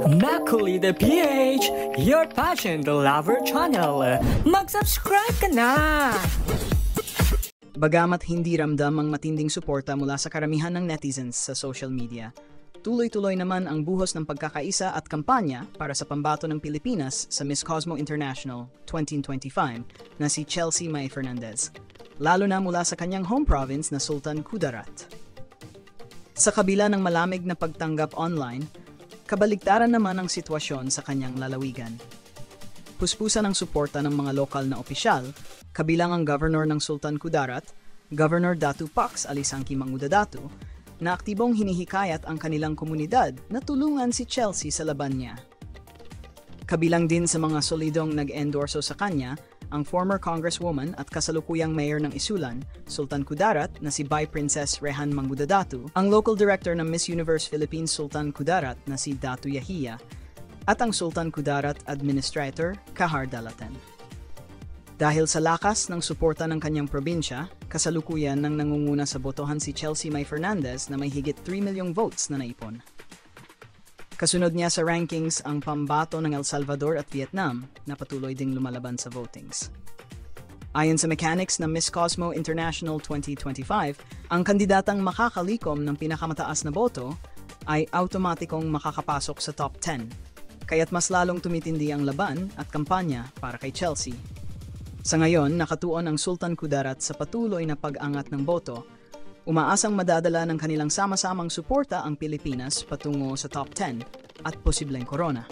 Macaulay the PH, your passion the lover channel. Mag-subscribe ka na! Bagamat hindi ramdam ang matinding suporta mula sa karamihan ng netizens sa social media, tuloy-tuloy naman ang buhos ng pagkakaisa at kampanya para sa pambato ng Pilipinas sa Miss Cosmo International 2025 na si Chelsea May Fernandez, lalo na mula sa kanyang home province na Sultan Kudarat. Sa kabila ng malamig na pagtanggap online, kabaligtaran naman ang sitwasyon sa kanyang lalawigan. Puspusan ang suporta ng mga lokal na opisyal, kabilang ang Governor ng Sultan Kudarat, Governor Datu Pax Alisangki Mangudadatu, na aktibong hinihikayat ang kanilang komunidad na tulungan si Chelsea sa laban niya. Kabilang din sa mga solidong nag-endorso sa kanya, ang former Congresswoman at kasalukuyang mayor ng Isulan, Sultan Kudarat na si Bai Princess Rehan Mangudadatu, ang local director ng Miss Universe Philippines Sultan Kudarat na si Datu Yahia, at ang Sultan Kudarat Administrator, Kahar Dalatan. Dahil sa lakas ng suporta ng kanyang probinsya, kasalukuyan nang nangunguna sa botohan si Chelsea May Fernandez na may higit 3 milyong votes na naipon. Kasunod niya sa rankings ang pambato ng El Salvador at Vietnam na patuloy ding lumalaban sa votings. Ayon sa mechanics ng Miss Cosmo International 2025, ang kandidatang makakalikom ng pinakamataas na boto ay automatikong makakapasok sa top 10, kaya't mas lalong tumitindi ang laban at kampanya para kay Chelsea. Sa ngayon, nakatuon ang Sultan Kudarat sa patuloy na pag-angat ng boto. Umaasang madadala ng kanilang sama-samang suporta ang Pilipinas patungo sa top 10 at posibleng korona.